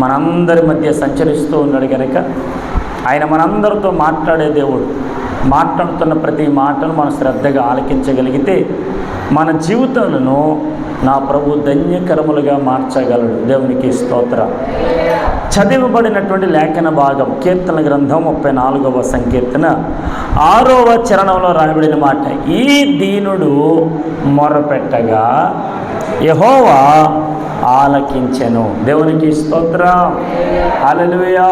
మనందరి మధ్య సంచరిస్తూ ఉన్నాడు కనుక ఆయన మనందరితో మాట్లాడే దేవుడు. మాట్లాడుతున్న ప్రతి మాటను మనం శ్రద్ధగా ఆలకించగలిగితే మన జీవితాలను నా ప్రభు ధన్యకరములుగా మార్చగలడు. దేవునికి స్తోత్రం. చదివబడినటువంటి లేఖన భాగం కీర్తన గ్రంథం 34వ సంకీర్తన 6వ చరణంలో రాయబడిన మాట, ఈ దీనుడు మొరపెట్టగా యెహోవా ఆలకించెను. దేవునికి స్తోత్రం. హల్లెలూయా.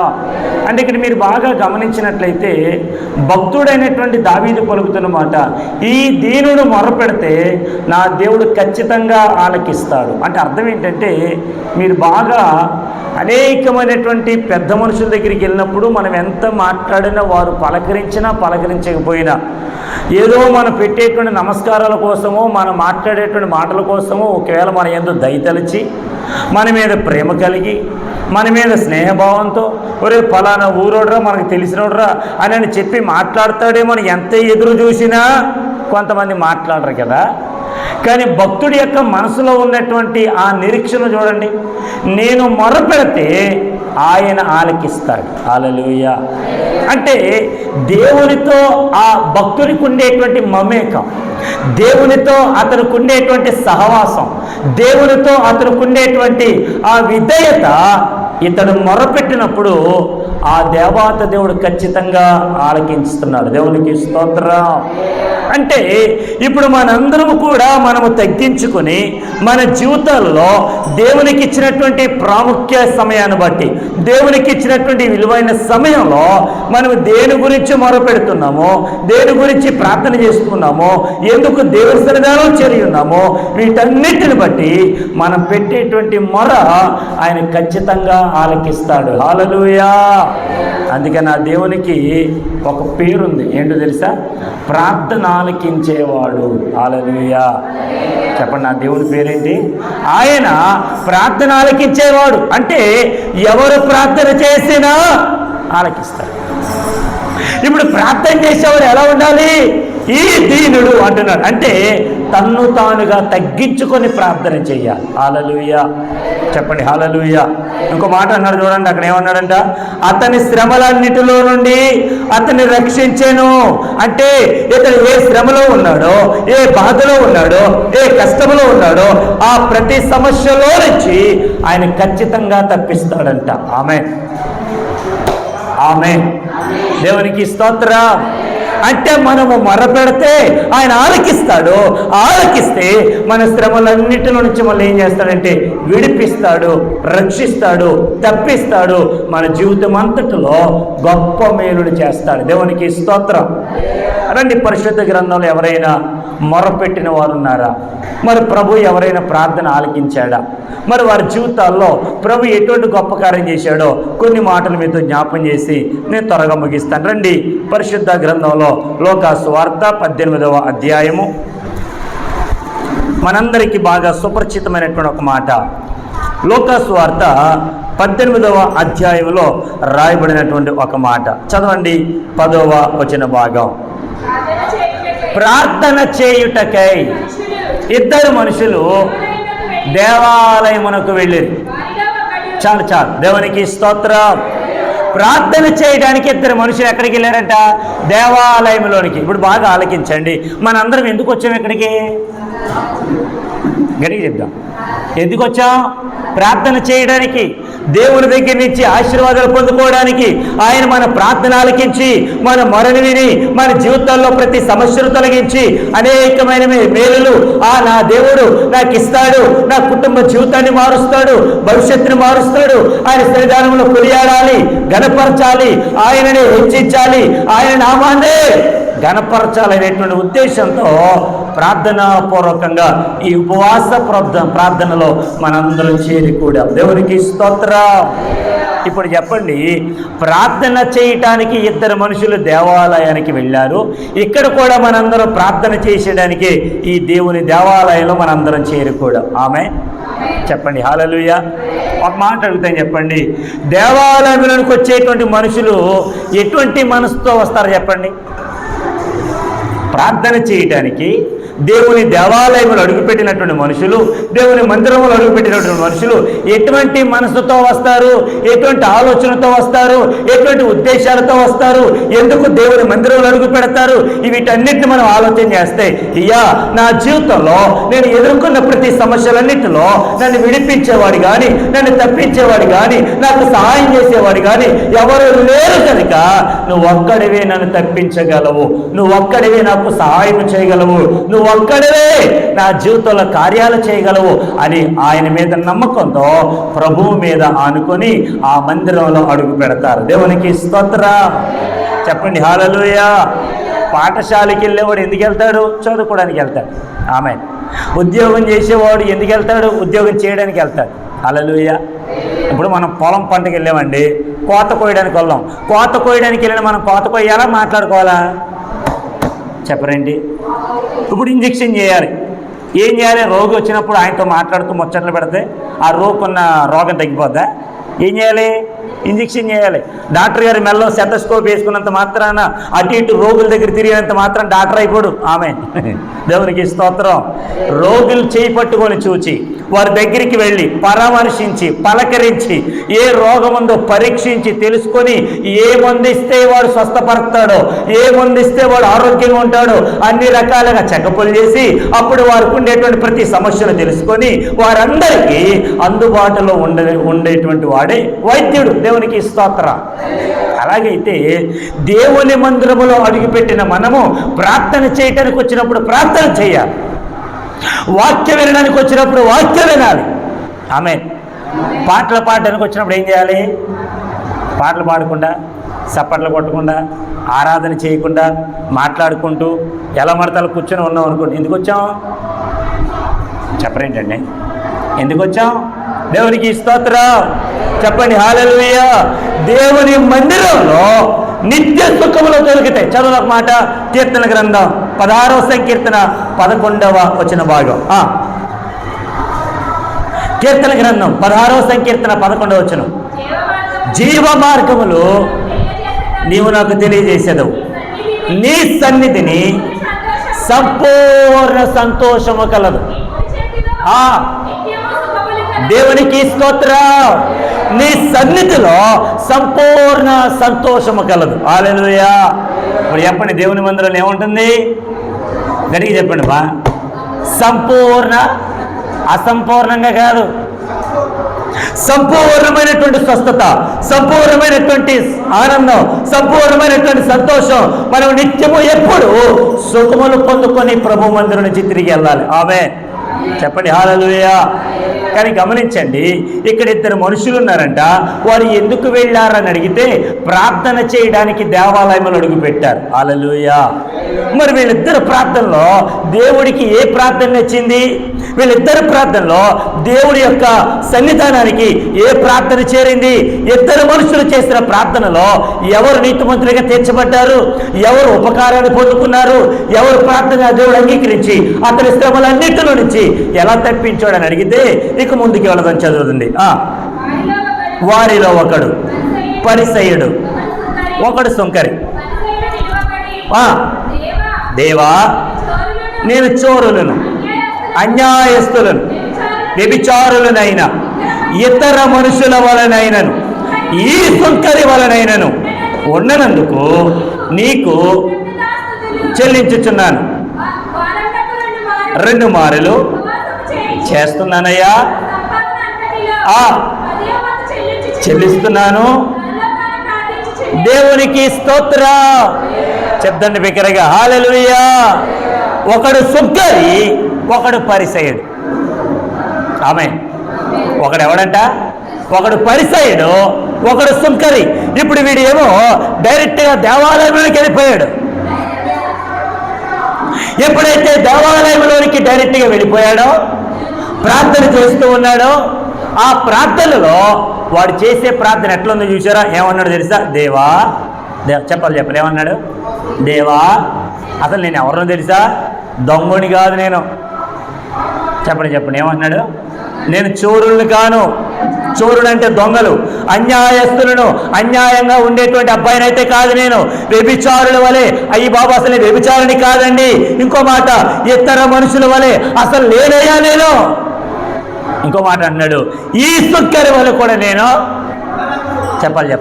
అంటే ఇక్కడ మీరు బాగా గమనించినట్లయితే భక్తుడైనటువంటి దావీదు పలుకుతున్న మాట, ఈ దీనుడు మొరపెడితే నా దేవుడు ఖచ్చితంగా ఆలకిస్తాడు. అంటే అర్థం ఏంటంటే, మీరు బాగా అనేకమైనటువంటి పెద్ద మనుషుల దగ్గరికి వెళ్ళినప్పుడు మనం ఎంత మాట్లాడినా వారు పలకరించినా పలకరించకపోయినా ఏదో మనం పెట్టేటువంటి నమస్కారాల కోసమో మనం మాట్లాడేటువంటి మాటల కోసమో ఒకవేళ మన యందు దయతలిచి మన మీద ప్రేమ కలిగి మన మీద స్నేహభావంతో ఒరే ఫలానా ఊరోడ్రా మనకు తెలిసినోడ్రా అని చెప్పి మాట్లాడతాడేమో ఎంత ఎదురు చూసినా కొంతమంది మాట్లాడరు కదా. కానీ భక్తుడి యొక్క మనసులో ఉన్నటువంటి ఆ నిరీక్షణ చూడండి, నేను మొరపెడితే ఆయన ఆలకిస్తాడు. హల్లెలూయా. అంటే దేవునితో ఆ భక్తుడికి ఉండేటువంటి మమేకం, దేవునితో అతనికి ఉండేటువంటి సహవాసం, దేవునితో అతనికి ఉండేటువంటి ఆ విధేయత ఇతడు మొరపెట్టినప్పుడు ఆ దేవత దేవుడు ఖచ్చితంగా ఆలకిస్తున్నాడు. దేవునికి స్తోత్రం. అంటే ఇప్పుడు మనందరము కూడా మనము తగ్గించుకొని మన జీవితాల్లో దేవునికి ఇచ్చినటువంటి ప్రాముఖ్య సమయాన్ని బట్టి, దేవునికి ఇచ్చినటువంటి విలువైన సమయంలో మనం దేని గురించి మొరపెడుతున్నామో, దేని గురించి ప్రార్థన చేసుకున్నామో, ఎందుకు దేవుని సన్నిధానం చేరి ఉన్నామో, వీటన్నిటిని బట్టి మనం పెట్టేటువంటి మొర ఆయన ఖచ్చితంగా ఆలకిస్తాడు. హల్లెలూయా. అందుకే నా దేవునికి ఒక పేరుంది, ఏంటో తెలుసా? ప్రార్థన ఆలకించేవాడు. హల్లెలూయా. చెప్పండి, నా దేవుని పేరేంటి? ఆయన ప్రార్థన ఆలకించేవాడు. అంటే ఎవరు ప్రార్థన చేసినా ఆలకిస్తాడు. ఇప్పుడు ప్రార్థన చేసేవాడు ఎలా ఉండాలి? ఈ దీనుడు అంటున్నాడు. అంటే తన్ను తానుగా తగ్గించుకొని ప్రార్థన చెయ్యాలి. హల్లెలూయా. చెప్పండి హల్లెలూయా. ఇంకో మాట అన్నాడు చూడండి, అక్కడ ఏమన్నాడంట? అతని శ్రమలన్నిటిలో నుండి అతన్ని రక్షించెను. అంటే ఇతను ఏ శ్రమలో ఉన్నాడో, ఏ బాధలో ఉన్నాడో, ఏ కష్టంలో ఉన్నాడో ఆ ప్రతి సమస్యలో నుంచి ఆయన ఖచ్చితంగా తప్పిస్తాడంట. ఆమేన్, ఆమేన్. దేవునికి స్తోత్రం. అంటే మనము మొరపెడితే ఆయన ఆలకిస్తాడు. ఆలకిస్తే మన శ్రమలన్నిటిలో నుంచి మళ్ళీ ఏం చేస్తాడంటే విడిపిస్తాడు, రక్షిస్తాడు, తప్పిస్తాడు. మన జీవితం అంతటిలో గొప్ప మేలుడు చేస్తాడు. దేవునికి స్తోత్రం. రండి, పరిశుద్ధ గ్రంథంలో ఎవరైనా మొరపెట్టిన వారు ఉన్నారా? మరి ప్రభు ఎవరైనా ప్రార్థన ఆలకించాడా? మరి వారి జీవితాల్లో ప్రభు ఎటువంటి గొప్ప కార్యం చేశాడో కొన్ని మాటలు మీతో జ్ఞాపం చేసి నేను త్వరగా ముగిస్తాను. రండి, పరిశుద్ధ గ్రంథంలో లూకాసు వార్త 18వ అధ్యాయము. మనందరికీ బాగా సుపరిచితమైనటువంటి ఒక మాట. లూకాసు వార్త 18వ అధ్యాయంలో రాయబడినటువంటి ఒక మాట చదవండి. 10వ వచన భాగం. ప్రార్థన చేయుటకై ఇద్దరు మనుషులు దేవాలయమునకు వెళ్ళారు. చాలు చాలు. దేవునికి స్తోత్రం. ప్రార్థన చేయడానికి ఇద్దరు మనుషులు ఎక్కడికి వెళ్ళారంట? దేవాలయంలోనికి. ఇప్పుడు బాగా ఆలకించండి. మనందరం ఎందుకు వచ్చాం ఇక్కడికి? గడికి చెప్దాం. ఎందుకు వచ్చాం? ప్రార్థన చేయడానికి, దేవుని దగ్గర నుంచి ఆశీర్వాదాలు పొందుకోవడానికి. ఆయన మన ప్రార్థన ఆలకించి మన మొరని విని మన జీవితాల్లో ప్రతి సమస్యను తొలగించి అనేకమైన మేలులు నా దేవుడు నాకు ఇస్తాడు. నా కుటుంబ జీవితాన్ని మారుస్తాడు, భవిష్యత్తుని మారుస్తాడు. ఆయన సన్నిధానంలో కొనియాడాలి, గణపరచాలి, ఆయనని హెచ్చించాలి, ఆయన నామాన్నే గణపరచాలనేటువంటి ఉద్దేశంతో ప్రార్థనాపూర్వకంగా ఈ ఉపవాస ప్రార్థనలో మనందరం చేరి కూడా దేవునికి స్తోత్రం. ఇప్పుడు చెప్పండి, ప్రార్థన చేయటానికి ఇద్దరు మనుషులు దేవాలయానికి వెళ్ళారు. ఇక్కడ కూడా మనందరం ప్రార్థన చేసేయడానికి ఈ దేవుని దేవాలయంలో మనందరం చేరి కూడా. ఆమేన్. చెప్పండి హల్లెలూయా. ఒక మాట అడుగుతాను, చెప్పండి, దేవాలయంలోకి వచ్చేటువంటి మనుషులు ఎటువంటి మనసుతో వస్తారు చెప్పండి? ప్రార్థన చేయటానికి దేవుని దేవాలయంలో అడుగుపెట్టినటువంటి మనుషులు, దేవుని మందిరంలో అడుగుపెట్టినటువంటి మనుషులు ఎటువంటి మనసుతో వస్తారు, ఎటువంటి ఆలోచనతో వస్తారు, ఎటువంటి ఉద్దేశాలతో వస్తారు, ఎందుకు దేవుని మందిరంలో అడుగు పెడతారు, వీటన్నిటిని మనం ఆలోచన చేస్తే, అయ్యా నా జీవితంలో నేను ఎదుర్కొన్న ప్రతి సమస్యలన్నింటిలో నన్ను విడిపించేవాడు కానీ, నన్ను తప్పించేవాడు కానీ, నాకు సహాయం చేసేవాడు కానీ ఎవరు లేరు కనుక నువ్వు ఒక్కడివే నన్ను తప్పించగలవు, నువ్వు ఒక్కడివే నాకు సహాయం చేయగలవు, నువ్వు ఒక్కడివే నా జీవితంలో కార్యాలు చేయగలవు అని ఆయన మీద నమ్మకంతో ప్రభువు మీద ఆనుకొని ఆ మందిరంలో అడుగు పెడతారు. దేవునికి స్తోత్రం చెప్పండి, హల్లెలూయా. పాఠశాలకి వెళ్ళేవాడు ఎందుకు వెళ్తాడు? చదువుకోవడానికి వెళ్తాడు. ఆమె ఉద్యోగం చేసేవాడు ఎందుకు వెళ్తాడు? ఉద్యోగం చేయడానికి వెళ్తాడు. హల్లెలూయా. ఇప్పుడు మనం పొలం పంటకి వెళ్ళామండి, కోత కోయడానికి వెళ్ళాం. కోత కోయడానికి వెళ్ళిన మనం కోత కోయాలా మాట్లాడుకోవాలా చెప్పరండి? ఇప్పుడు ఇంజెక్షన్ చేయాలి. ఏం చేయాలి? రోగి వచ్చినప్పుడు ఆయనతో మాట్లాడుతూ ముచ్చట్లు పెడితే ఆ రోగుకున్న రోగం తగ్గిపోద్దా? ఏం చేయాలి? ఇంజెక్షన్ చేయాలి. డాక్టర్ గారి మెల్లో సెటస్కోప్ వేసుకున్నంత మాత్రాన అటు ఇటు రోగుల దగ్గర తిరిగినంత మాత్రం డాక్టర్ అయిపోడు. ఆమె దేవునికి స్తోత్రం. రోగులు చేయి పట్టుకొని చూచి వారి దగ్గరికి వెళ్ళి పరామర్శించి పలకరించి ఏ రోగం ఉందో పరీక్షించి తెలుసుకొని ఏ మందు ఇస్తే వాడు స్వస్థపడతాడో, ఏ మందు ఇస్తే వాడు ఆరోగ్యంగా ఉంటాడో అన్ని రకాలుగా చెకపులు చేసి అప్పుడు వారికి ఉండేటువంటి ప్రతి సమస్యను తెలుసుకొని వారందరికీ అందుబాటులో ఉండేటువంటి వాడే వైద్యుడు. దేవునికి స్తోత్రం. అలాగైతే దేవుని మందిరములో అడుగుపెట్టిన మనము ప్రార్థన చేయటానికి వచ్చినప్పుడు ప్రార్థన చేయాలి, వాక్యం వినడానికి వచ్చినప్పుడు వాక్యం వినాలి. ఆమె పాటలు పాడడానికి వచ్చినప్పుడు ఏం చేయాలి? పాటలు పాడకుండా, చప్పట్లు కొట్టకుండా, ఆరాధన చేయకుండా, మాట్లాడుకుంటూ ఎలా మడతలు కూర్చొని ఉన్నాం అనుకోండి. ఎందుకు వచ్చాం చెప్పరేంటండి? ఎందుకు వచ్చాం? దేవునికి స్తోత్రం చెప్పండి, హల్లెలూయా. దేవుని మందిరంలో నిత్య సుఖములు దొరుకుతాయి. చదువు ఒక మాట, కీర్తన గ్రంథం 16వ సంకీర్తన 11వ వచన భాగం. కీర్తన గ్రంథం 16వ సంకీర్తన 11వ వచనం. జీవ మార్గములు నీవు నాకు తెలియజేసేదవు, నీ సన్నిధిని సంపూర్ణ సంతోషము కలదు. దేవునికి స్తోత్రం. నీ సన్నిధిలో సంపూర్ణ సంతోషము కలదు. హల్లెలూయా. ఇప్పుడు చెప్పండి, దేవుని మందిరంలో ఏముంటుంది? గట్టిగా చెప్పండి బా. సంపూర్ణ, అసంపూర్ణంగా కాదు, సంపూర్ణమైనటువంటి స్వస్థత, సంపూర్ణమైనటువంటి ఆనందం, సంపూర్ణమైనటువంటి సంతోషం. మనం నిత్యము ఎప్పుడు సుఖములు పొందుకొని ప్రభు మందిరం నుంచి తిరిగి వెళ్ళాలి. ఆమేన్ చెప్పండి, హల్లెలూయా. కానీ గమనించండి, ఇక్కడ ఇద్దరు మనుషులు ఉన్నారంట. వారు ఎందుకు వెళ్ళారని అడిగితే ప్రార్థన చేయడానికి దేవాలయంలో అడుగు పెట్టారు. హల్లెలూయా. మరి వీళ్ళిద్దరు ప్రార్థనలో దేవుడికి ఏ ప్రార్థన నచ్చింది? వీళ్ళిద్దరు ప్రార్థనలో దేవుడి యొక్క సన్నిధానానికి ఏ ప్రార్థన చేరింది? ఇద్దరు మనుషులు చేసిన ప్రార్థనలో ఎవరు నీతిమంతులుగా తీర్చబడ్డారు? ఎవరు ఉపకారాన్ని పొందుకున్నారు? ఎవరు ప్రార్థన దేవుడు అంగీకరించి అతని శ్రమలన్నింటిలో నుంచి ఎలా తప్పించాడని అడిగితే ఇక ముందుకు వెళ్ళదని చదువుతుంది. వారిలో ఒకడు పరిసయ్యుడు, ఒకడు సుంకరి. దేవా, నేను చోరులను, అన్యాయస్తులను, వ్యభిచారులనైనా, ఇతర మనుషుల వలనైనను, ఈ సుంకరి వలనైనను ఉన్ననందుకు నీకు చెల్లించుచున్నాను. 2 మారులు చేస్తున్నానయ్యా, చెల్లిస్తున్నాను. దేవునికి స్తోత్రం చెప్దండి బిగ్గరగా, హల్లెలూయా. ఒకడు సుంకరి, ఒకడు పరిసయ్యుడు. ఆమేన్. ఒకడు ఎవడంట? ఒకడు పరిసయ్యుడు, ఒకడు సుంకరి. ఇప్పుడు వీడు ఏమో డైరెక్ట్గా దేవాలయంలోకి వెళ్ళిపోయాడు. ఎప్పుడైతే దేవాలయంలోనికి డైరెక్ట్గా వెళ్ళిపోయాడో, ప్రార్థన చేస్తూ ఉన్నాడో, ఆ ప్రార్థనలో వాడు చేసే ప్రార్థన ఎట్లుందో చూసారా? ఏమన్నాడు తెలుసా? దేవా, చెప్పాలి ఏమన్నాడు? దేవా, అసలు నేను ఎవరినో తెలుసా? దొంగని కాదు నేను. చెప్పండి ఏమన్నాడు? నేను చోరుల్ని కాను. చోరుడు అంటే దొంగలు, అన్యాయస్తులను, అన్యాయంగా ఉండేటువంటి అబ్బాయినైతే కాదు నేను. వ్యభిచారుల వలె, అయ్యి బాబు అసలు వ్యభిచారిని కాదండి. ఇంకో మాట, ఇతర మనుషుల వలె అసలు లేనయ్యా నేను. ఇంకో మాట అన్నాడు, ఈ సుక్కరి వలె కూడా నేను. చెప్పాలి.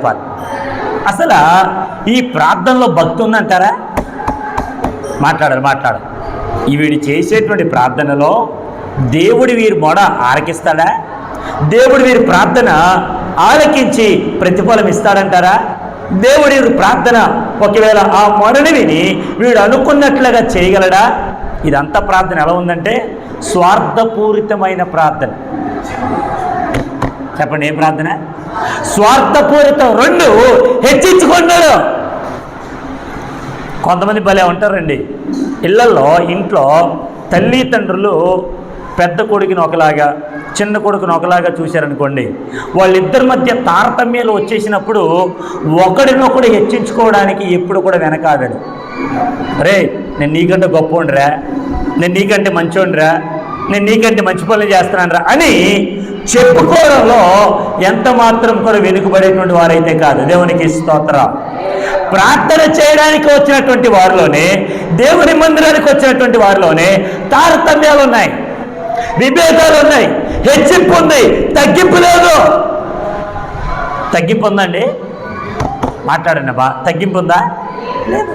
అసలు ఈ ప్రార్థనలో భక్తి ఉందంటారా? మాట్లాడాలి. వీడు చేసేటువంటి ప్రార్థనలో దేవుడు వీరి మొడ ఆలకిస్తాడా? దేవుడు వీరి ప్రార్థన ఆలకించి ప్రతిఫలం ఇస్తాడంటారా? దేవుడి ప్రార్థన ఒకవేళ ఆ మొరని విని వీడు అనుకున్నట్లుగా చేయగలడా? ఇదంతా ప్రార్థన ఎలా ఉందంటే స్వార్థపూరితమైన ప్రార్థన. చెప్పండి, ఏం ప్రార్థన? స్వార్థపూరితం. రెండు హెచ్చించుకున్నాడు. కొంతమంది భలే ఉంటారండి. ఇంట్లో తల్లిదండ్రులు పెద్ద కొడుకుని ఒకలాగా, చిన్న కొడుకుని ఒకలాగా చూశారనుకోండి, వాళ్ళిద్దరి మధ్య తారతమ్యాలు వచ్చేసినప్పుడు ఒకడినొకడు హెచ్చించుకోవడానికి ఎప్పుడు కూడా వెనకాడాడు. రే, నేను నీకంటే గొప్పవాడిరా, నేను నీకంటే మంచోడిరా, నేను నీకంటే మంచి పనులు చేస్తున్నానురా అని చెప్పుకోవడంలో ఎంత మాత్రం కూడా వెనుకబడేటువంటి వారైతే కాదు. దేవునికి స్తోత్రం. ప్రార్థన చేయడానికి వచ్చినటువంటి వారిలోనే, దేవుని మందిరానికి వచ్చినటువంటి వారిలోనే తారతమ్యాలు ఉన్నాయి, విభేదాలు ఉన్నాయి, హెచ్చింపు ఉంది, తగ్గింపు లేదు. తగ్గింపు ఉందండి? మాట్లాడండి బా. తగ్గింపు ఉందా? లేదు.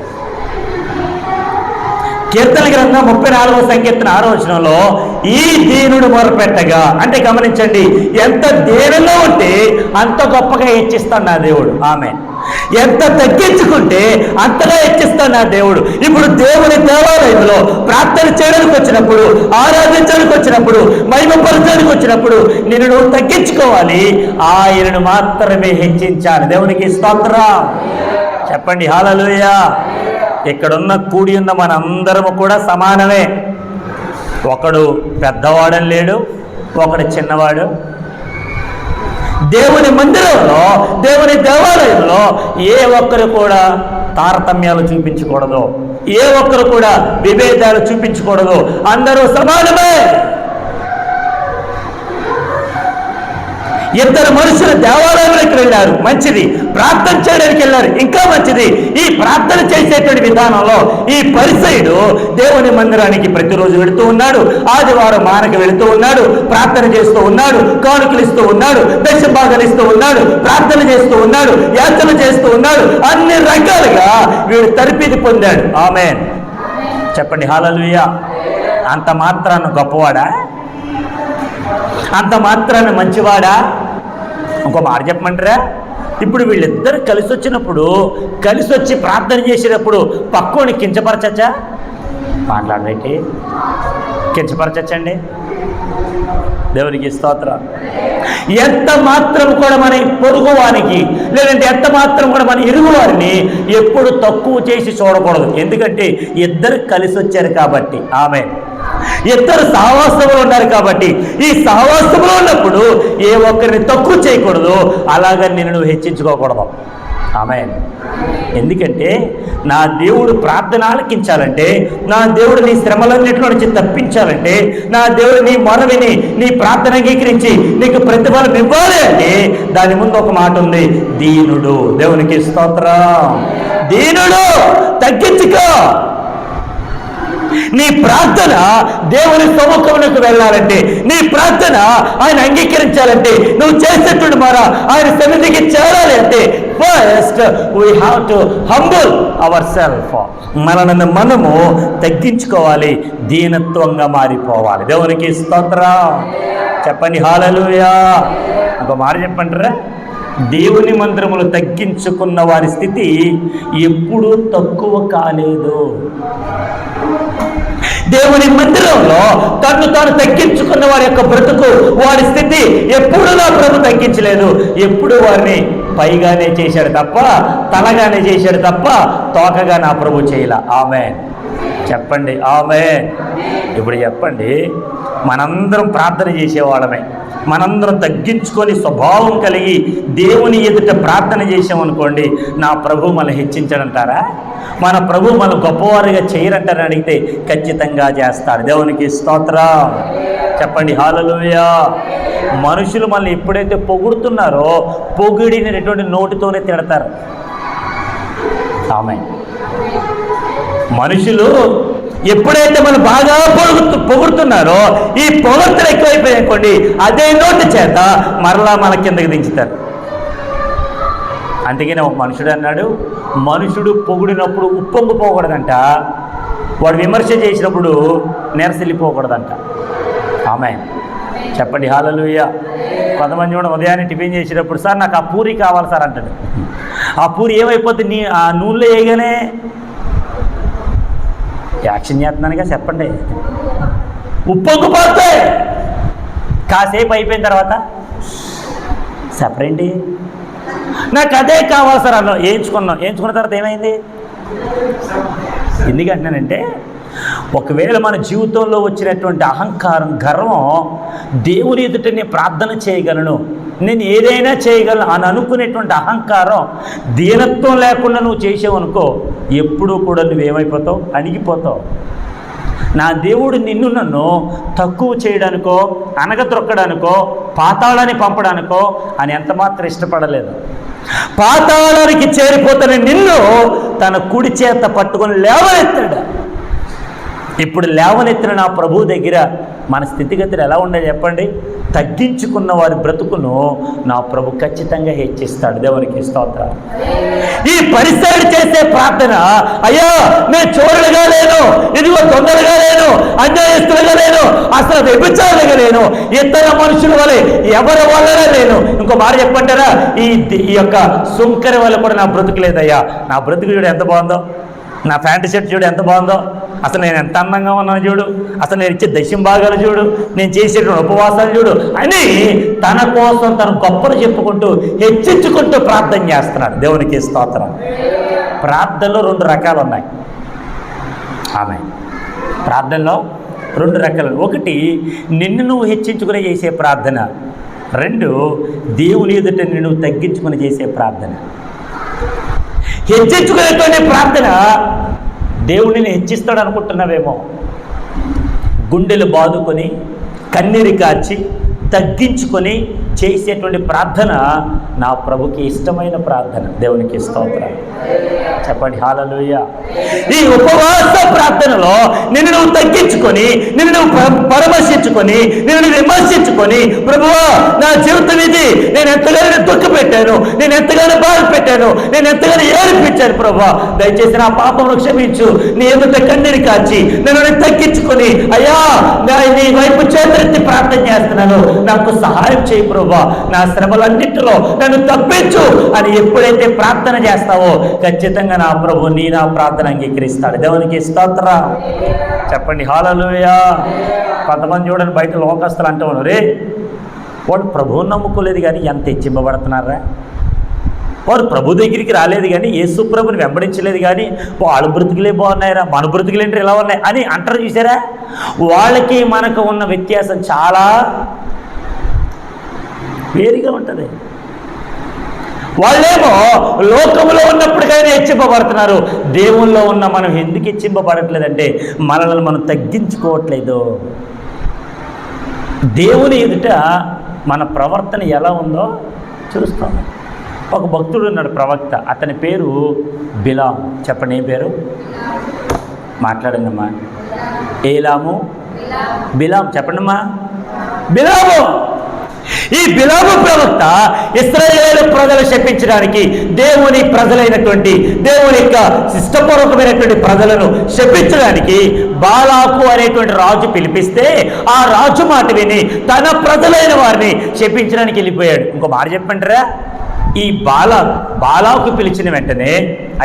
కీర్తన గ్రంథం 34వ సంకీర్తన 6వ వచనంలో ఈ దీనుడు మొరపెట్టగా, అంటే గమనించండి, ఎంత దీనంలో ఉంటే అంత గొప్పగా హెచ్చిస్తాడు నా దేవుడు. ఆమె ఎంత తగ్గించుకుంటే అంతగా హెచ్చిస్తాడు నా దేవుడు. ఇప్పుడు దేవుని దేవాలయంలో ప్రార్థన చేయడానికి వచ్చినప్పుడు, ఆరాధించడానికి వచ్చినప్పుడు, మహిమపరచడానికి వచ్చినప్పుడు నిన్ను నువ్వు తగ్గించుకోవాలి, ఆయనను మాత్రమే హెచ్చించాలి. దేవునికి స్తోత్రం. చెప్పండి హల్లెలూయా. ఇక్కడున్న కూడి ఉన్న మనందరము కూడా సమానమే. ఒకడు పెద్దవాడని లేడు, ఒకడు చిన్నవాడు. దేవుని మందిరంలో, దేవుని దేవాలయంలో ఏ ఒక్కరు కూడా తారతమ్యాలు చూపించకూడదు, ఏ ఒక్కరు కూడా విభేదాలు చూపించకూడదు. అందరూ సమానమే. ఇద్దరు మనుషులు దేవాలయంలోకి వెళ్ళారు, మంచిది. ప్రార్థన చేయడానికి వెళ్ళారు, ఇంకా మంచిది. ఈ ప్రార్థన చేసేటువంటి విధానంలో ఈ పరిసయుడు దేవుని మందిరానికి ప్రతిరోజు వెళుతూ ఉన్నాడు, ఆదివారం మానకి వెళుతూ ఉన్నాడు, ప్రార్థన చేస్తూ ఉన్నాడు, కానుకలు ఇస్తూ ఉన్నాడు, దశభాగాలు ఇస్తూ ఉన్నాడు, ప్రార్థన చేస్తూ ఉన్నాడు, యాచన చేస్తూ ఉన్నాడు. అన్ని రకాలుగా వీడు తరిపిది పొందాడు. ఆమేన్. చెప్పండి హల్లెలూయా. అంత మాత్రాన గొప్పవాడా? అంత మాత్రాన మంచివాడా? ఇంకో మాట చెప్పమంటారా? ఇప్పుడు వీళ్ళిద్దరు కలిసి వచ్చినప్పుడు, కలిసి వచ్చి ప్రార్థన చేసేటప్పుడు పక్కోని కించపరచచ్చా? మాట్లాడబెట్టి కించపరచచ్చండి? దేవునికి స్తోత్రం. ఎంత మాత్రం కూడా మన పొరుగువానికి, లేదంటే ఎంత మాత్రం కూడా మన ఇరుగువారిని ఎప్పుడు తక్కువ చేసి చూడకూడదు. ఎందుకంటే ఇద్దరు కలిసి వచ్చారు కాబట్టి. ఆమె ఇద్దరు సహవాసంలో ఉన్నారు కాబట్టి, ఈ సహవాసంలో ఉన్నప్పుడు ఏ ఒక్కరిని తక్కువ చేయకూడదు, అలాగని నేను హెచ్చించుకోకూడదు. ఆమేన్. ఎందుకంటే నా దేవుడు ప్రార్థన ఆలకించాలంటే, నా దేవుడు నీ శ్రమలన్నింటిలో నుంచి తప్పించాలంటే, నా దేవుడు నీ మొర విని నీ ప్రార్థన అంగీకరించి నీకు ప్రతిఫలం ఇవ్వాలి అంటే దాని ముందు ఒక మాట ఉంది, దీనుడు. దేవునికి స్తోత్రం. దీనుడు. తగ్గించుకో. నీ ప్రార్థన దేవుని సముఖమునకు వెళ్ళాలంటే, నీ ప్రార్థన ఆయన అంగీకరించాలంటే, నువ్వు చేసేటువంటి మారా ఆయన సన్నిధికి చేరాలి అంటే first we have to humble our self. మనల్ని మనము తగ్గించుకోవాలి, దీనత్వంగా మారిపోవాలి. దేవునికి స్తోత్రం. చెప్పండి హల్లెలూయా. ఒక మాట చెప్పంటారా? దేవుని మందిరములు తగ్గించుకున్న వారి స్థితి ఎప్పుడూ తక్కువ కాలేదు. దేవుని మందిరంలో తను తాను తగ్గించుకున్న వారి యొక్క బ్రతుకు, వారి స్థితి ఎప్పుడు నా ప్రభు తగ్గించలేదు. ఎప్పుడు వారిని పైగానే చేశాడు తప్ప, తలగానే చేశాడు తప్ప, తోకగా నా ప్రభు చేయలే. ఆమేన్. చెప్పండి ఆమేన్. ఇప్పుడు చెప్పండి, మనందరం ప్రార్థన చేసేవాళ్ళమే, మనందరం తగ్గించుకొని స్వభావం కలిగి దేవుని ఎదుట ప్రార్థన చేసామనుకోండి, నా ప్రభు మనల్ని హెచ్చించడంటారా? మన ప్రభు మన గొప్పవారిగా చేయరంటారని అడిగితే ఖచ్చితంగా చేస్తాడు. దేవునికి స్తోత్రం. చెప్పండి హల్లెలూయా. మనుషులు మనల్ని ఎప్పుడైతే పొగుడుతున్నారో పొగిడినటువంటి నోటితోనే తిడతారు. ఆమేన్. మనుషులు ఎప్పుడైతే మనం బాగా పొగుడుతున్నారో ఈ పొగడ్తలు ఎక్కువైపోయానుకోండి, అదే నోటి చేత మరలా మన కిందకి దించుతారు. అందుకనే ఒక మనుషుడు అన్నాడు, మనుషుడు పొగిడినప్పుడు ఉప్పొంగిపోకూడదంట, వాడు విమర్శ చేసినప్పుడు నెరసిల్లిపోకూడదంట. ఆమేన్. చెప్పండి హల్లెలూయా. కొంతమంది కూడా ఉదయాన్నే టిఫిన్ చేసేటప్పుడు, సార్ నాకు ఆ పూరి కావాలి సార్ అంటాడు. ఆ పూరి ఏమైపోతుంది, ఆ నూనెలో వేయగానే యాక్షన్ చేస్తున్నానుగా చెప్పండి, ఉప్పొంగిపోతాయి. కాసేపు అయిపోయిన తర్వాత చెప్పండి నాకు అదే కావాలి సార్ అన్న వేయించుకున్న తర్వాత ఏమైంది? ఎందుకంటున్నానంటే, ఒకవేళ మన జీవితంలో వచ్చినటువంటి అహంకారం, గర్వం, దేవుని ఎదుట నేను ప్రార్థన చేయగలను, నేను ఏదైనా చేయగలను అని అనుకునేటువంటి అహంకారం, దీనత్వం లేకుండా నువ్వు చేసావు అనుకో, ఎప్పుడూ కూడా నువ్వేమైపోతావు? అణిగిపోతావు. నా దేవుడు నన్ను తక్కువ చేయడానికో, అనగదొక్కడానికో, పాతాళాన్ని పంపడానికో అని ఎంతమాత్రం ఇష్టపడలేదు. పాతాళానికి చేరిపోతున్న నిన్ను తన కుడి చేత పట్టుకొని లేవనెత్తాడు. ఇప్పుడు లేవనెత్తిన నా ప్రభు దగ్గర మన స్థితిగతులు ఎలా ఉండేది చెప్పండి? తగ్గించుకున్న వారి బ్రతుకును నా ప్రభు ఖచ్చితంగా హెచ్చిస్తాడు. దేవునికి స్తోత్రం. ఈ పరిసరుడు చేసే ప్రార్థన, అయ్యా నేను చోరులుగా లేను, ఇదిగో దొంగలుగా లేను, అన్యాయస్తులుగా లేను, అసలు వ్యభిచారులుగా లేను, ఇతర మనుషుల వలె ఎవరి వల్లనే లేను. ఇంకో మాట చెప్పంటారా, ఈ యొక్క సుంకరి వల్ల కూడా నా బ్రతుకు లేదయ్యా. నా బ్రతుకు చూడు ఎంత బాగుందో, నా ప్యాంటు షర్ట్ చూడు ఎంత బాగుందో, అసలు నేను ఎంత అందంగా ఉన్నాను చూడు, అసలు నేను ఇచ్చే దశం భాగాలు చూడు, నేను చేసేటువంటి ఉపవాసాలు చూడు అని తన కోసం తన గొప్పలు చెప్పుకుంటూ హెచ్చించుకుంటూ ప్రార్థన చేస్తున్నాడు. దేవునికి స్తోత్రం. ప్రార్థనలో 2 రకాలు ఉన్నాయి. ఆమె ప్రార్థనలో 2 రకాలు. ఒకటి నిన్ను నువ్వు హెచ్చించుకుని చేసే ప్రార్థన, 2 దేవుని ఎదుట నిన్ను తగ్గించుకుని చేసే ప్రార్థన. హెచ్చించుకునేటువంటి ప్రార్థన దేవుడిని హెచ్చిస్తాడు అనుకుంటున్నావేమో. గుండెలు బాదుకొని కన్నీరు కార్చి తగ్గించుకొని చేసేటువంటి ప్రార్థన నా ప్రభుకి ఇష్టమైన ప్రార్థన. దేవునికి స్తోత్రం. చెప్పండి హల్లెలూయా. ఈ ఉపవాస ప్రార్థనలో నిన్ను నువ్వు తగ్గించుకొని, నిన్ను నువ్వు పరామర్శించుకొని, నిన్ను విమర్శించుకొని, ప్రభువా నా జీవితం ఇది, నేను ఎంతగానో దుఃఖ పెట్టాను, నేను ఎంతగానో బాధ పెట్టాను, నేను ఎంతగానో ఏడిపించాను ప్రభువా, దయచేసి నా పాపమును క్షమించు, నీ ఎదుట కన్నీరు కాచి నన్ను తగ్గించుకొని, అయ్యా నీ వైపు చేతులెత్తి ప్రార్థన చేస్తున్నాను, నాకు సహాయం చేయి ప్రభువా, నా శ్రమలన్నింటిలో నన్ను తప్పించు అని ఎప్పుడైతే ప్రార్థన చేస్తావో ఖచ్చితంగా నా ప్రభు నా ప్రార్థన అంగీకరిస్తాడు. దేవునికి స్తోత్రం. చెప్పండి హల్లెలూయా. కొంతమంది చూడండి, బయట లోకస్తులు అంటూ ఉన్నారు, రే వాడు ప్రభువుని నమ్ముకోలేదు కానీ ఎంత హెచ్చింపబడుతున్నారా, వాడు ప్రభు దగ్గరికి రాలేదు కానీ, యేసు ప్రభుని వెంబడించలేదు కానీ వాళ్ళ బ్రతుకులే బాగున్నాయిరా, మన బ్రతుకులేంటి ఇలా ఉన్నాయి అని అంటారు. చూసారా, వాళ్ళకి మనకు ఉన్న వ్యత్యాసం చాలా వేరుగా ఉంటుంది. వాళ్ళేమో లోకంలో ఉన్నప్పటికైనా హెచ్చింపబడుతున్నారు, దేవుల్లో ఉన్న మనం ఎందుకు హెచ్చింపబడట్లేదంటే మనల్ని మనం తగ్గించుకోవట్లేదు. దేవుని ఎదుట మన ప్రవర్తన ఎలా ఉందో చూస్తాం. ఒక భక్తుడు ఉన్నాడు, ప్రవక్త, అతని పేరు బిలాము. చెప్పండి ఏం పేరు? మాట్లాడండి అమ్మా. ఏలాము, బిలాము. చెప్పండి అమ్మా. బిలాము. ఈ బిలాము ప్రవక్త ఇశ్రాయేలు ప్రజలు శపించడానికి, దేవుని ప్రజలైనటువంటి దేవుని యొక్క ఇష్టపూర్వకమైనటువంటి ప్రజలను శపించడానికి బాలాకు అనేటువంటి రాజు పిలిపిస్తే ఆ రాజు మాట విని తన ప్రజలైన వారిని శపించడానికి వెళ్ళిపోయాడు. ఇంకో మాట చెప్పంటారా, ఈ బాలాకు పిలిచిన వెంటనే,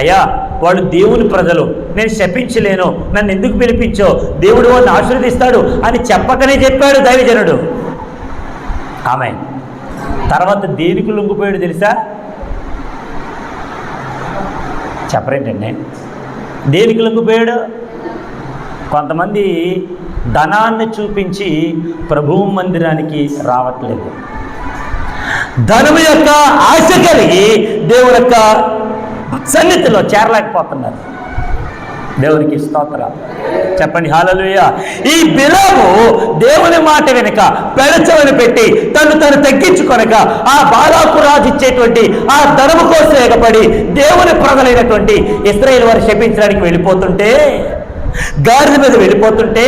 అయ్యా వాళ్ళు దేవుని ప్రజలు, నేను శపించలేను, నన్ను ఎందుకు పిలిపించో, దేవుడు వాడిని ఆశీర్వదిస్తాడు అని చెప్పకనే చెప్పాడు దైవజనుడు. ఆమె తర్వాత దేనికి లొంగిపోయాడు తెలుసా? చెప్పరేంటండి, దేనికి లొంగిపోయాడు? కొంతమంది ధనాన్ని చూపించి ప్రభువు మందిరానికి రావట్లేదు, ధనము యొక్క ఆశ కలిగి దేవుని యొక్క సన్నిధిలో చేరలేకపోతున్నారు. దేవునికి స్తోత్రం. చెప్పండి హల్లెలూయా. ఈ బిలాము దేవుని మాట వెనుక పెడచవని పెట్టి తను తగ్గించుకొనక ఆ బాలాకు రాజు ఇచ్చేటువంటి ఆ ధనము కోసం ఎగపడి దేవుని ప్రజలైనటువంటి ఇశ్రాయేలు వారు శపించడానికి వెళ్ళిపోతుంటే, గాడిద మీద వెళ్ళిపోతుంటే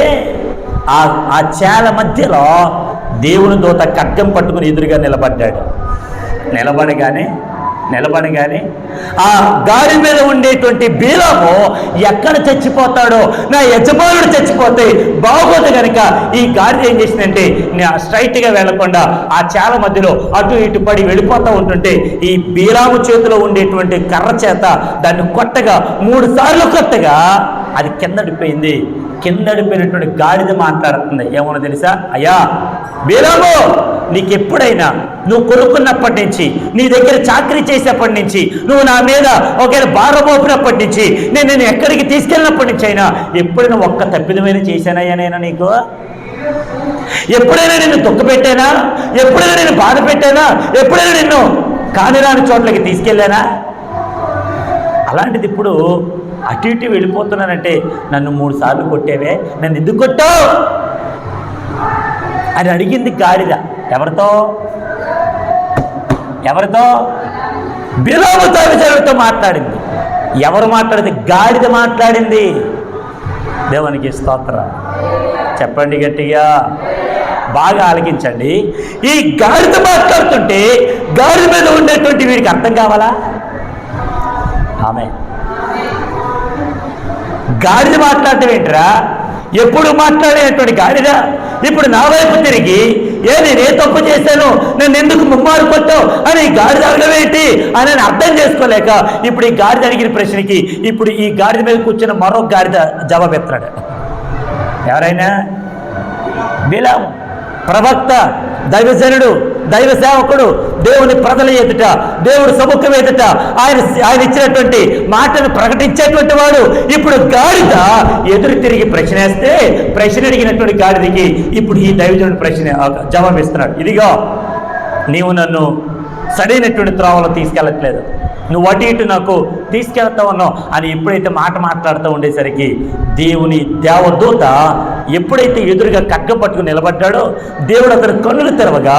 ఆ చేల మధ్యలో దేవుని దూత ఖడ్గం పట్టుకుని ఎదురుగా నిలబడ్డాడు. నిలబడగానే ఆ గాడి మీద ఉండేటువంటి బిలాము ఎక్కడ చచ్చిపోతాడో, నా యజమానుడు చచ్చిపోతే బాగోదు కనుక ఈ గాడిద ఏం చేసిందంటే స్ట్రైట్గా వెళ్లకుండా ఆ చేల మధ్యలో అటు ఇటు పడి వెళ్ళిపోతూ ఉంటుంటే ఈ బిలాము చేతిలో ఉండేటువంటి కర్ర చేత దాన్ని కొట్టగా 3 సార్లు కొట్టగా అది కిందడిపోయింది. కిందడిపోయినటువంటి గాడిద మాట్లాడుతుంది. ఏమన్నా తెలుసా? అయ్యా బిలాము, నీకెప్పుడైనా నువ్వు కొనుక్కున్నప్పటి నుంచి, నీ దగ్గర చాకరీ చేసేప్పటి నుంచి, నువ్వు నా మీద ఒకవేళ భారం మోపినప్పటి నుంచి, నేను ఎక్కడికి తీసుకెళ్ళినప్పటి నుంచి అయినా ఎప్పుడైనా ఒక్క తప్పిదమైన చేశానయ్యా నేను నీకు? ఎప్పుడైనా నిన్ను దుఃఖపెట్టానా? ఎప్పుడైనా నేను బాధ పెట్టానా? ఎప్పుడైనా నిన్ను కానిరాని చోట్లకి తీసుకెళ్ళానా? అలాంటిది ఇప్పుడు అటు ఇటు వెళ్ళిపోతున్నానంటే నన్ను 3 సార్లు కొట్టేవే, నన్ను ఎందుకు కొట్టావు అని అడిగింది గాడిద. ఎవరితో? బిలాము దైవజనుడితో మాట్లాడింది. ఎవరు మాట్లాడింది? గాడిద మాట్లాడింది. దేవునికి స్తోత్రం. చెప్పండి గట్టిగా, బాగా ఆలకించండి. ఈ గాడిద మాట్లాడుతుంటే గాడిద మీద ఉండేటువంటి వీడికి అర్థం కావాలా? ఆమె గాడిద మాట్లాడటం ఏంట్రా? ఎప్పుడు మాట్లాడేటువంటి గాడిద ఇప్పుడు నా వైపు తిరిగి నేనే తప్పు చేశాను, నన్ను ఎందుకు ముమ్మారు కొట్టావు అని గాడిద అడగడం ఏంటి అని అర్థం చేసుకోలేక ఇప్పుడు ఈ గాడిద అడిగిన ప్రశ్నకి ఇప్పుడు ఈ గాడిద మీద కూర్చున్న మరో గాడిద జవాబు ఎత్తాడు. ఎవరైనా? బిలాము ప్రవక్త, దైవజనుడు, దైవ సేవకుడు, దేవుని ప్రజల ఎదుట, దేవుడు సముఖం ఎదుట ఆయన ఇచ్చినటువంటి మాటను ప్రకటించేటువంటి వాడు. ఇప్పుడు గాడిద ఎదురు తిరిగి ప్రశ్నేస్తే ప్రశ్న అడిగినటువంటి గాడిదకి ఇప్పుడు ఈ దైవజనుడు జవాబిస్తున్నాడు. ఇదిగో, నీవు నన్ను సరైనటువంటి త్రోవలో తీసుకెళ్ళట్లేదు, నువ్వు అటు ఇటు నాకు తీసుకెళ్తా ఉన్నావు అని ఎప్పుడైతే మాట్లాడుతూ ఉండేసరికి దేవుని దేవదూత ఎప్పుడైతే ఎదురుగా ఖడ్గం పట్టుకుని నిలబడ్డాడో దేవుడు అతని కన్నులు తెరవగా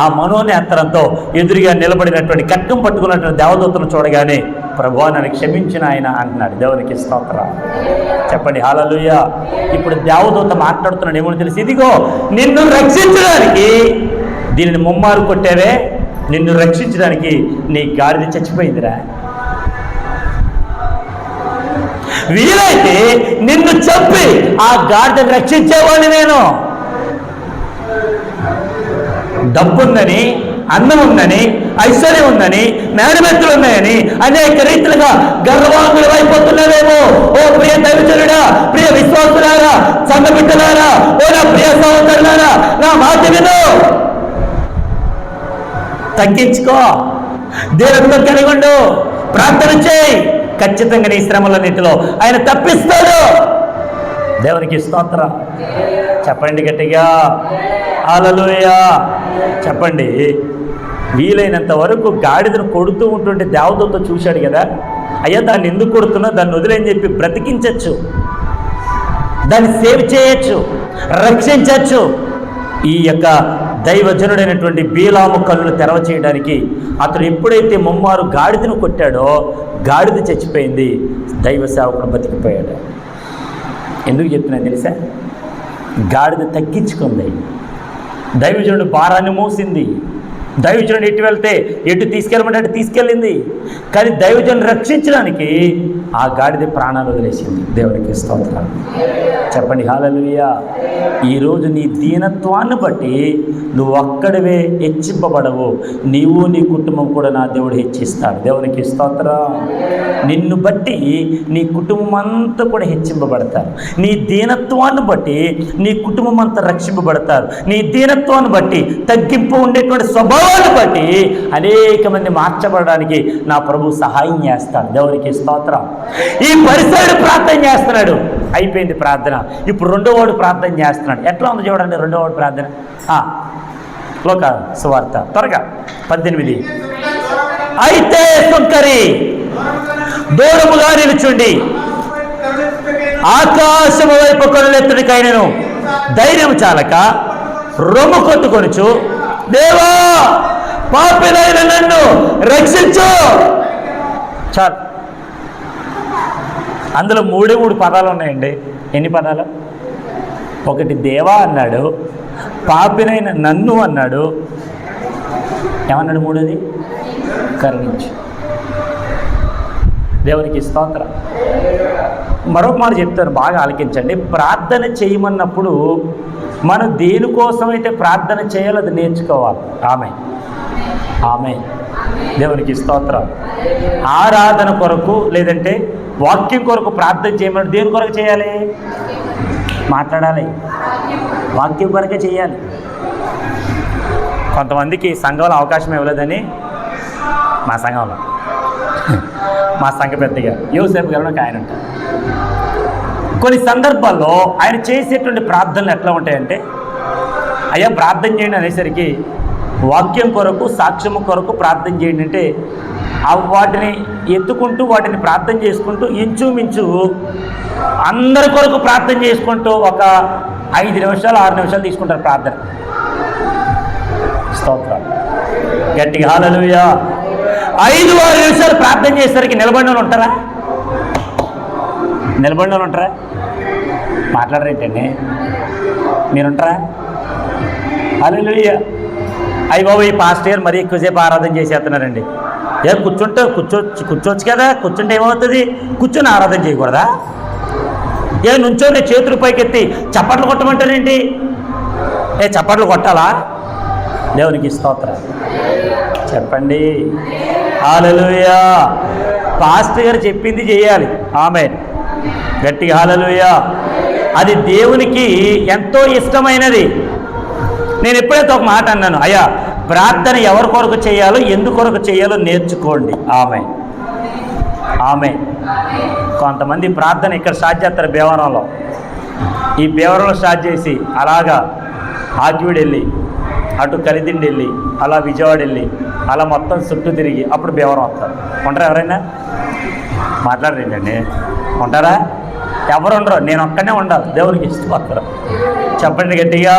ఆ మనోనేత్రంతో ఎదురుగా నిలబడినటువంటి ఖడ్గం పట్టుకున్నటువంటి దేవదూతను చూడగానే ప్రభువా నన్ను క్షమించిన ఆయన అంటున్నాడు. దేవునికి స్తోత్రం. చెప్పండి హల్లెలూయా. ఇప్పుడు దేవదూత మాట్లాడుతున్నాడు. ఏమో తెలిసి, ఇదిగో నిన్ను రక్షించడానికి దీనిని ముమ్మారు కొట్టావే, నిన్ను రక్షించడానికి నీ గాడిద చచ్చిపోయిందిరా. వీలైతే నిన్ను చంపి ఆ గాడిదను రక్షించేవాడిని నేను. డబ్బుందని, అన్నం ఉందని, ఐశ్వర్యం ఉందని, మేనమెత్తులు ఉన్నాయని అనేక రీతిలుగా గర్వాంగులు అయిపోతున్నావేమో. ఓ ప్రియ దైవజనుడా, ప్రియ విశ్వాసులారా, సంఘ బిడ్డలారా, ఓ నా ప్రియ సహోదరులారా, నా మాట విను. తగ్గించుకో, దేవుడితో కలిగి ఉండు, ప్రార్థన చేయి. ఖచ్చితంగా నీ శ్రమలన్నిటిలో ఆయన తప్పిస్తాడు. దేవునికి స్తోత్రం. చెప్పండి గట్టిగా హల్లెలూయా. చెప్పండి. వీలైనంత వరకు గాడిదను కొడుతూ ఉంటుంటే దేవదూత చూశాడు కదా, అయ్యా దాన్ని ఎందుకు కొడుతున్నా, దాన్ని వదిలేని చెప్పి బ్రతికించచ్చు, దాన్ని సేవ్ చేయొచ్చు, రక్షించచ్చు. ఈ యొక్క దైవజనుడైనటువంటి బిలాము కన్నులు తెరవ చేయడానికి అతను ఎప్పుడైతే ముమ్మారు గాడిదను కొట్టాడో గాడిద చచ్చిపోయింది, దైవ సేవకుడు బతికిపోయాడు. ఎందుకు చెప్తున్నా తెలుసా? గాడిద తగ్గించుకుంది, దైవజనుడు భారాన్ని మోసింది. దైవజనుడు ఎటు వెళ్తే ఎటు తీసుకెళ్ళమంటే అటు తీసుకెళ్ళింది. కానీ దైవజనుడు రక్షించడానికి ఆ గాడిద ప్రాణాలు వదిలేసింది. దేవునికి స్తోత్రం. చెప్పండి హల్లెలూయా. ఈరోజు నీ దీనత్వాన్ని బట్టి నువ్వు ఒక్కడివే హెచ్చింపబడవు, నీవు నీ కుటుంబం కూడా నా దేవుడు హెచ్చిస్తాడు. దేవునికి స్తోత్రం. నిన్ను బట్టి నీ కుటుంబం అంతా కూడా హెచ్చింపబడతారు. నీ దీనత్వాన్ని బట్టి నీ కుటుంబం అంతా రక్షింపబడతారు. నీ దీనత్వాన్ని బట్టి, తగ్గింపు ఉండేటువంటి స్వభావాన్ని బట్టి అనేక మంది మార్చబడడానికి నా ప్రభు సహాయం చేస్తాడు. దేవునికి స్తోత్రం. ఈ పరిసరుడు ప్రార్థన చేస్తున్నాడు, అయిపోయింది ప్రార్థన. ఇప్పుడు రెండో వాడు ప్రార్థన చేస్తున్నాడు. ఎట్లా ఉంది చూడండి రెండో వాడు ప్రార్థన. లోక సువార్త త్వరగా 18. అయితే సుంకరి దూరముగా నిలుచుండి ఆకాశము వైపు కనులెత్తుడికైనను ధైర్యం చాలక రొమ్ము కొట్టుకొనుచు, దేవా పాపినైన నన్ను రక్షించు. చాలు. అందులో మూడు పదాలు ఉన్నాయండి. ఎన్ని పదాలు? ఒకటి దేవా అన్నాడు, పాపినైన నన్ను అన్నాడు, ఏమన్నాడు మూడోది? కరుణించు. దేవునికి స్తోత్రం. మరొక మాట చెప్తాను, బాగా ఆలకించండి. ప్రార్థన చేయమన్నప్పుడు మనం దేనికోసమైతే ప్రార్థన చేయాలో అది నేర్చుకోవాలి. ఆమె దేవునికి స్తోత్రం. ఆరాధన కొరకు లేదంటే వాక్యం కొరకు ప్రార్థన చేయమని దేని కొరకు చేయాలి? మాట్లాడాలి, వాక్యం కొరకే చేయాలి. కొంతమందికి సంఘంలో అవకాశం ఇవ్వలేదని మా సంఘ పెద్దగా యోసేపు గారు ఆయన ఉంటారు. కొన్ని సందర్భాల్లో ఆయన చేసేటువంటి ప్రార్థనలు ఎట్లా ఉంటాయంటే, అయ్యా ప్రార్థన చేయండి అనేసరికి వాక్యం కొరకు సాక్ష్యము కొరకు ప్రార్థన చేయండి అంటే వాటిని ఎత్తుకుంటూ వాటిని ప్రార్థన చేసుకుంటూ ఇంచుమించు అందరి కొరకు ప్రార్థన చేసుకుంటూ ఒక 5 నిమిషాలు 6 నిమిషాలు తీసుకుంటారు ప్రార్థన. స్తోత్రం. గట్టిగా హల్లెలూయా. 5-6 నిమిషాలు ప్రార్థన చేసేసరికి నిలబడిన వాళ్ళు ఉంటారా? మాట్లాడరేంటండి? మీరుంటారా? హల్లెలూయా. అయ్య బాబు, ఈ పాస్టర్ గారు మరీ ఎక్కువసేపు ఆరాధన చేసేస్తున్నారండి. కూర్చోవచ్చు కదా. కూర్చుంటే ఏమవుతుంది? కూర్చొని ఆరాధన చేయకూడదా? నుంచోని చేతులు పైకెత్తి చప్పట్లు కొట్టమంటారేంటి? చప్పట్లు కొట్టాలా? దేవునికి స్తోత్రం చెప్పండి. హల్లెలూయా. పాస్టర్ గారు చెప్పింది చేయాలి. ఆమేన్. గట్టిగా హల్లెలూయా. అది దేవునికి ఎంతో ఇష్టమైనది. నేను ఎప్పుడైతే ఒక మాట అన్నాను, అయ్యా ప్రార్థన ఎవరి కొరకు చేయాలో ఎందుకొరకు చేయాలో నేర్చుకోండి. ఆమె కొంతమంది ప్రార్థన ఇక్కడ స్టార్ట్ చేస్తారు భీమవరంలో. ఈ భీమవరంలో స్టార్ట్ చేసి అలాగా ఆకివీడు వెళ్ళి, అటు కలిదిండి వెళ్ళి, అలా విజయవాడ వెళ్ళి, అలా మొత్తం చుట్టూ తిరిగి అప్పుడు భీమవరం వస్తారు. ఉంటారా ఎవరైనా? మాట్లాడరేంటండి? ఉంటారా? ఎవరు ఉండరు. నేను ఒక్కనే ఉండాలి. దేవునికి ఇష్టపడతారు. చెప్పండి గట్టిగా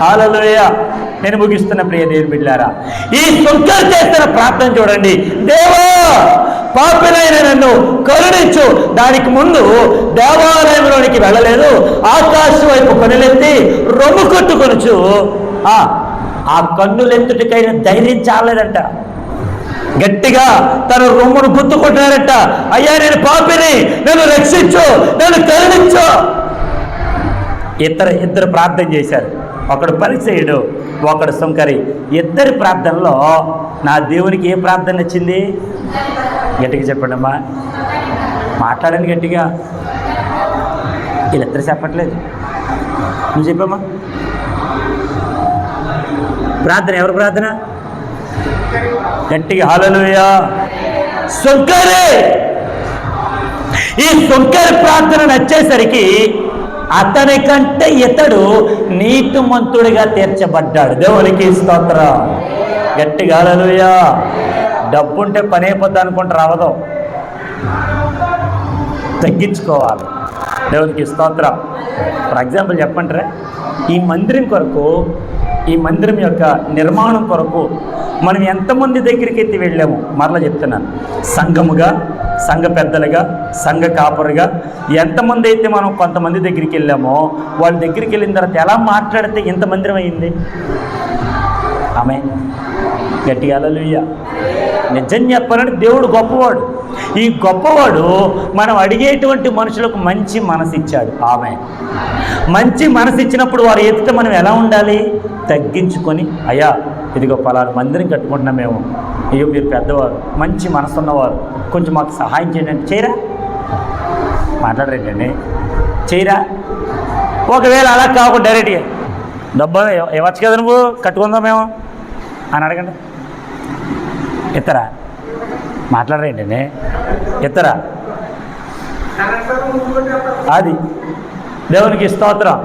హల్లెలూయా. నేను ముగిస్తున్న ప్రియ దేవుని బిడ్డలారా, ఈ సుంకర్ చేస్తున్న ప్రార్థన చూడండి. దేవా పాపినైన నన్ను కరుణించు. దానికి ముందు దేవాలయంలోనికి వెళ్ళలేదు, ఆకాశం వైపు కనులెత్తి రొమ్ము కొట్టుకొనుచు. ఆ కన్నులెత్తుటికైనా ధైర్యం చాలేదంట. గట్టిగా తన రొమ్మును గుర్తుకుంటున్నారంట. అయ్యా నేను పాపిని, నన్ను రక్షించు, నన్ను కరుణించు. ఇద్దరు ప్రార్థన చేశారు. ఒకడు పరిసయ్యుడు, ఒకడు సుంకరి. ఇద్దరి ప్రార్థనలో నా దేవునికి ఏ ప్రార్థన నచ్చింది? గట్టిగా చెప్పండి అమ్మా, మాట్లాడండి గట్టిగా. వీళ్ళిద్దరు చెప్పట్లేదు. నువ్వు చెప్పమ్మా. ప్రార్థన ఎవరు ప్రార్థన? గట్టిగా హల్లెలూయా. సుంకరి. ఈ సుంకరి ప్రార్థన నచ్చేసరికి అతని కంటే ఇతడు నీతిమంతుడిగా తీర్చబడ్డాడు. దేవునికి స్తోత్రం. గట్టిగా హల్లెలూయా. డబ్బుంటే పని అయిపోద్ది అనుకుంటే రావదు, తగ్గించుకోవాలి. దేవునికి స్తోత్రం. ఫర్ ఎగ్జాంపుల్ చెప్పంటారా, ఈ మందిరం కొరకు, ఈ మందిరం యొక్క నిర్మాణం కొరకు మనం ఎంతమంది దగ్గరికి ఎత్తి వెళ్ళాము? మరలా చెప్తున్నాను, సంఘముగా, సంఘ పెద్దలుగా, సంఘ కాపరుగా ఎంతమంది అయితే మనం కొంతమంది దగ్గరికి వెళ్ళామో వాళ్ళ దగ్గరికి వెళ్ళిన తర్వాత ఎలా మాట్లాడితే ఇంత మందిరం అయింది? ఆమె గట్టిగా హల్లెలూయా. నిజం చెప్పాలంటే దేవుడు గొప్పవాడు. ఈ గొప్పవాడు మనం అడిగేటువంటి మనుషులకు మంచి మనసు ఇచ్చాడు. ఆమె మంచి మనసు ఇచ్చినప్పుడు వారు ఎదుట మనం ఎలా ఉండాలి? తగ్గించుకొని, అయ్యా ఇదిగో పలానా మందిరం కట్టుకుంటున్నాం మేము, అయ్యో మీరు పెద్దవారు, మంచి మనసు ఉన్నవారు, కొంచెం మాకు సహాయం చేయండి అంటే చేయరా? మాట్లాడరేంటండి? చేయరా? ఒకవేళ అలా కాకుండా డైరెక్ట్గా డబ్బు ఇవ్వచ్చు కదా, నువ్వు కట్టుకుందాం మేము అని అడగండి. ఇతరా? మాట్లాడరేంటండి? ఇతరా? అది దేవునికి స్తోత్రం.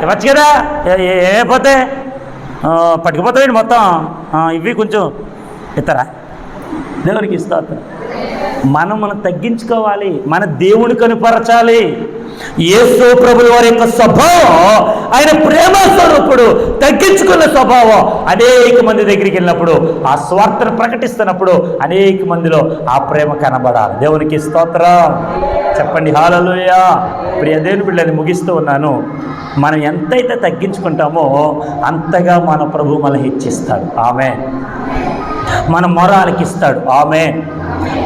ఇవ్వచ్చు కదా, ఏమైపోతే పట్టుకుపోతాయండి మొత్తం ఇవి కొంచెం ఇతరా? దేవునికి స్తోత్రం. మనం తగ్గించుకోవాలి, మన దేవుని కనుపరచాలి. యేసు ప్రభుల వారి యొక్క స్వభావం, ఆయన ప్రేమ స్వరూపుడు, తగ్గించుకున్న స్వభావం. అనేక మంది దగ్గరికి వెళ్ళినప్పుడు, ఆ స్వార్థను ప్రకటిస్తున్నప్పుడు అనేక మందిలో ఆ ప్రేమ కనబడాలి. దేవునికి స్తోత్రం చెప్పండి, హల్లెలూయా. ప్రియ దేవుని బిడ్డలని ముగిస్తూ ఉన్నాను. మనం ఎంతైతే తగ్గించుకుంటామో అంతగా మన ప్రభు మనల్ని హెచ్చిస్తాడు. ఆమేన్. మన మొర ఆలకిస్తాడు. ఆమేన్.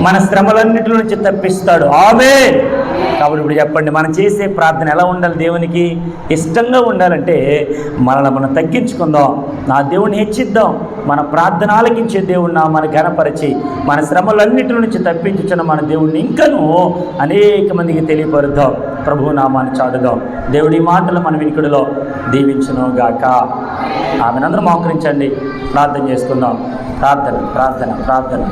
మన శ్రమలన్నిటి నుంచి తప్పిస్తాడు. ఆమేన్. కాబట్టి ఇప్పుడు చెప్పండి, మనం చేసే ప్రార్థన ఎలా ఉండాలి? దేవునికి ఇష్టంగా ఉండాలంటే మనల్ని మనం తగ్గించుకుందాం, నా దేవుని హెచ్చిద్దాం. మన ప్రార్థన ఆలకించే దేవుడిని మన ఘనపరిచి మన శ్రమలన్నిటి నుంచి తప్పించుచున్న మన దేవుడిని ఇంకనూ అనేక మందికి తెలియపరుద్దాం. ప్రభువు నామాన్ని చాటుదాం. దేవుడి మాటలు మన వినికిడిలో దీవించును గాక. ఆమెనందరూ మోకరించండి, ప్రార్థన చేసుకుందాం. ప్రార్థన ప్రార్థన ప్రార్థన.